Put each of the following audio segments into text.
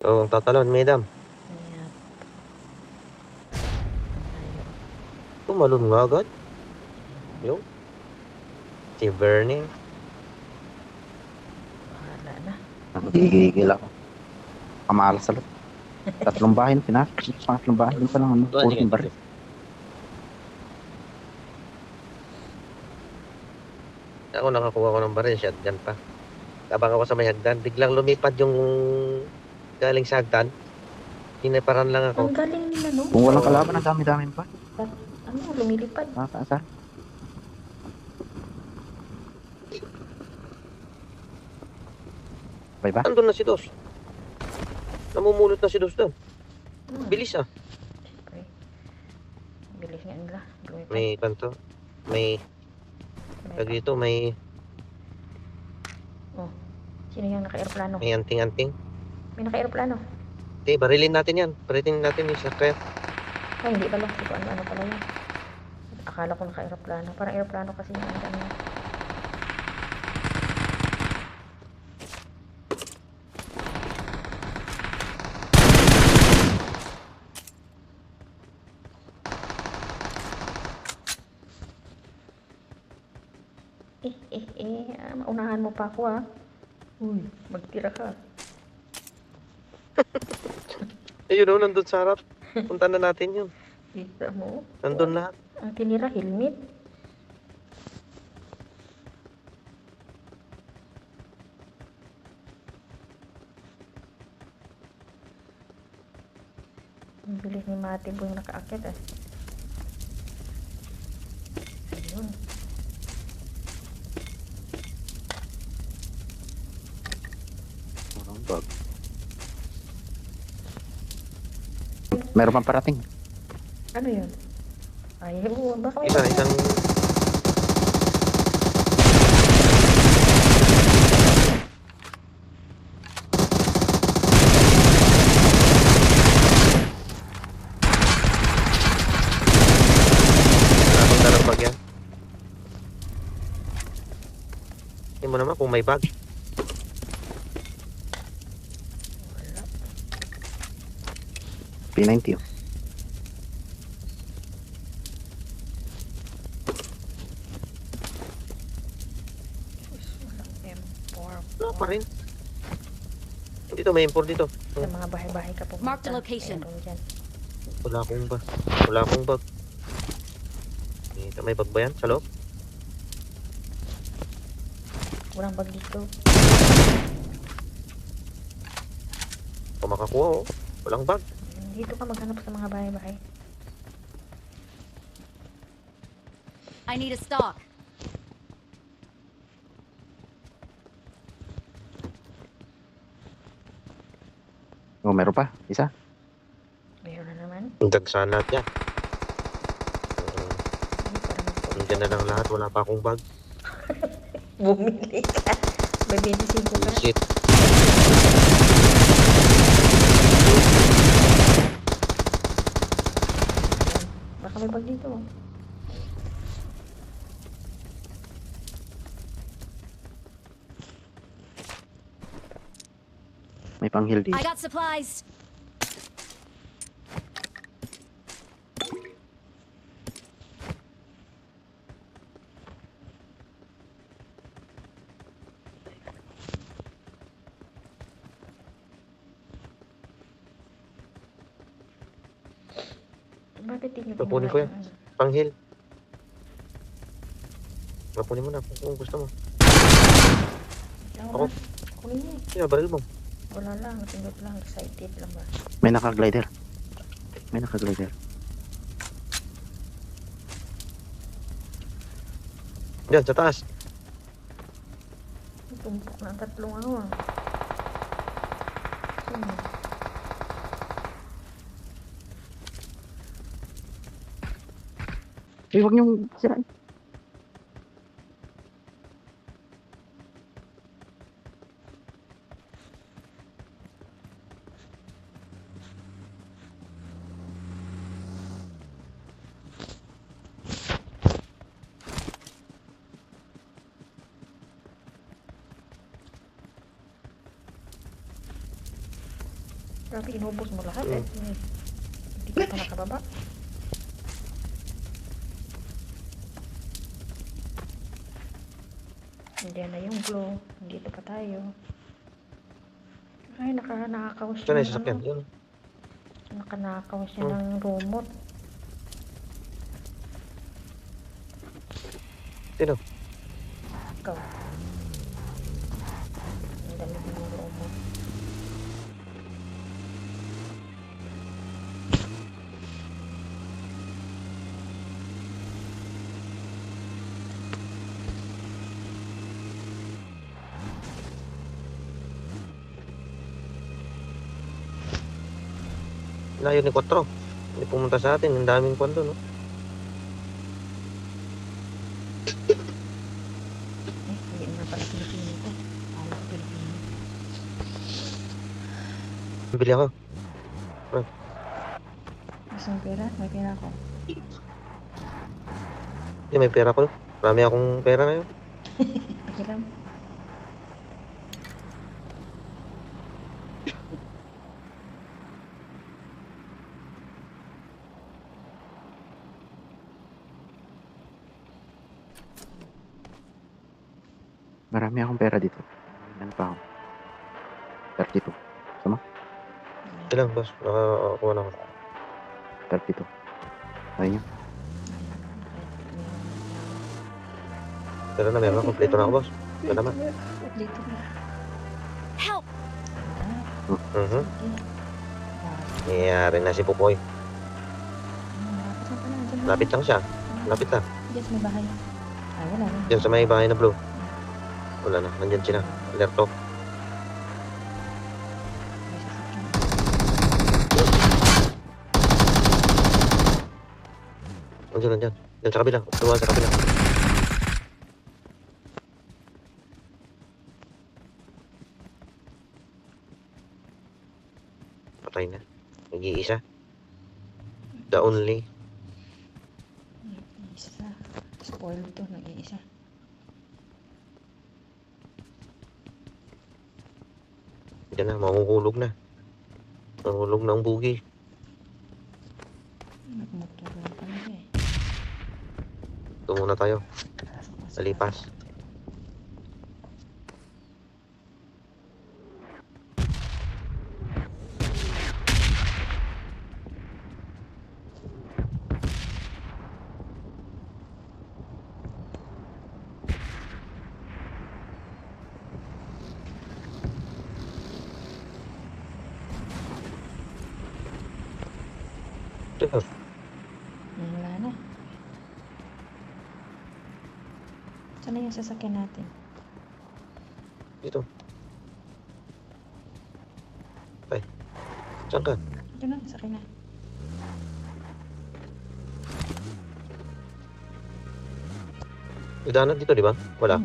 Oo, tatalon, madam. Ayan. Tumalon nga agad. Yung, si Bernie. Bahala na. Nagigigil ako. Kamalas sa loob. Tatlong bahay na pinasok. Pangatlong bahay pa lang. Ano, puro yung baril. Ako nakakuha ko ng baril, shotgun pa. Tabang ako sa may hagdan, biglang lumipad yung galing sa hagdan. Hinaparan lang ako. Ang galing nila, no? Kung walang kalaban, ang dami-dami pa. Ano, lumilipad. Nakakaasar. Bay ba? Andun na si Dos. Namumulot na si Dos doon. Bilis ah. Okay. Bilis nga nila. Lumipad. May kanto. May dito, may Oh. Sino yung naka-aeroplano? may anting-anting. May naka-aeroplano. Hindi, barilin natin yan. Barilin natin yung sakret. Ay, hindi pala. Hindi ko ano pala yun. Akala ko naka-aeroplano. Parang aeroplano kasi yung ano. Maunahan mo pa ako ah. Uy, magtira ka. Ayun o, nandun sa harap. Punta na natin yun. Kita mo? Nandun lahat. Ang tinira, helmet. Ang bilis ni Mati po yung nakaakyat ah. Ayun. Meron pang parating. Ano yun? Ayaw, baka may Isang nakakong dalang bag yan. Hindi mo naman kung may bag. wala. P90 oh. Walang M4. Wala pa rin. Dito, may import dito. Sa mga bahay-bahay ka pumunta. Mark the location. Meron dyan. Wala akong bag. Wala akong bag. Dito, may bag ba yan? Sa loob? Walang bag dito. Kung makakuha oh. Walang bag. Dito ka maghanap sa mga bahay-bahay. I need a stock. Oh, meron pa. Isa. Meron na naman. Dagsa lahat yan. Hindi para magpulit. Nandiyan na lang lahat. Wala pa akong bag. Bumili ka. May 25 ka. Shit. Baka may bag dito. May panghil I dito. got supplies. Bakit tingin Kukunin ko yan. Panghil. Kunin mo na kung gusto mo. Ako. Ako. Kunin niya. Sino, baril mo. Wala lang. Napindot lang. Excited lang ba? May naka-glider. May naka-glider. Yan, sa taas. Tumpok na ang tatlong ano ah. Sino? Eh, huwag niyong sirain. Grabe, inubos mo lahat eh. Hindi ka pa nakababa. Nandiyan na yung blue. Nandito pa tayo. Ay, nakanakaw Ito siya na ng yung sasakyan. ano. Yun. Nakanakaw siya ng rumot. Sino? Ikaw. Ang dami ng rumot. Layo ni 4. Hindi pumunta sa atin. Ang daming kwan doon, no? Hindi na pala Pilipino ko. Alam ko Pilipino. Bili ako. Gusto mo pera? May pera ako. Hindi, may pera ko. Marami akong pera ngayon. Okay lang. Marami akong pera dito. Ano pa ako? 32. Sama? Ilang, boss? Nakakuha na ako. 32. Ayun yun. Pero na, meron. Kompleto na ako, boss. Ito naman. Dito na. Help! Mhm. Nangyayari na si Pupoy. Lapit lang siya. Lapit lang. Yes, may bahay. Ay, wala na. Diyan sa may bahay na blue. Wala na. Nandyan sila. Alerto. May sasakyan. Nandyan, nandyan. Diyan sa kabila. Tuwa sa kabila. Patay na. Nag-iisa. The only. Isa. Spoiled to, nag-iisa. Diyan na. Mahuhulog na. Mahuhulog na ang bugi. Nagmotor lang pala eh. Ito muna tayo. Pasok, pasok. Salipas. Ito. Wala na. Saan na yung sasakyan natin? Dito. Ay. Saan ka? Ito na, sasakyan na. May daanan dito, di ba? Wala.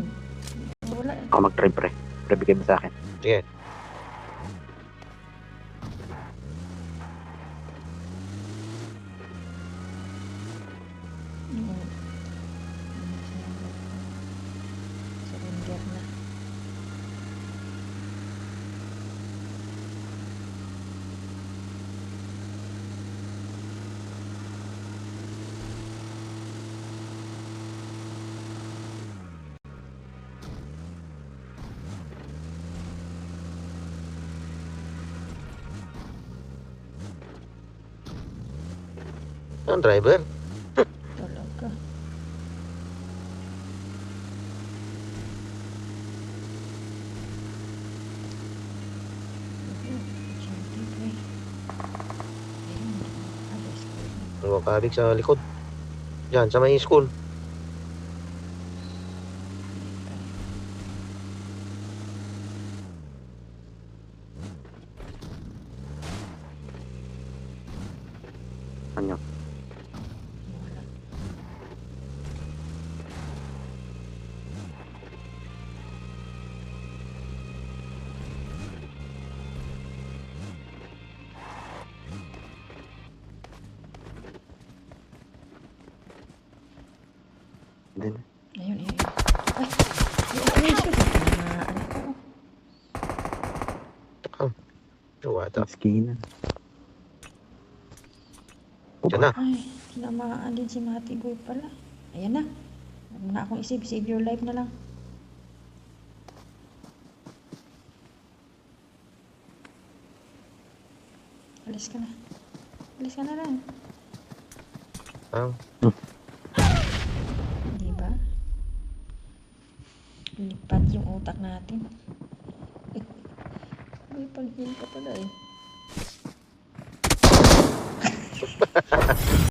Wala eh. Ako mag-drive pre. Pre, bigay mo sa akin. Sige. Surrender na. Ang driver. Talaga. Siyempre. Ayun. Alas ko. Nakakabig sa likod. Diyan, sa may school. Ano? Wala. Hindi na. Ayun, ayun. Ay! Ay, shoot. Ano ko? Wata. eskina. Diyan na. Ay, tinamaan din si Mati Boy pala. Ayan na. Huwag mo na akong isip. Save your life na lang. Alis ka na. Alis ka na lang. Ah, Di ba? Lipad yung utak natin. May pag-heal ka pala eh.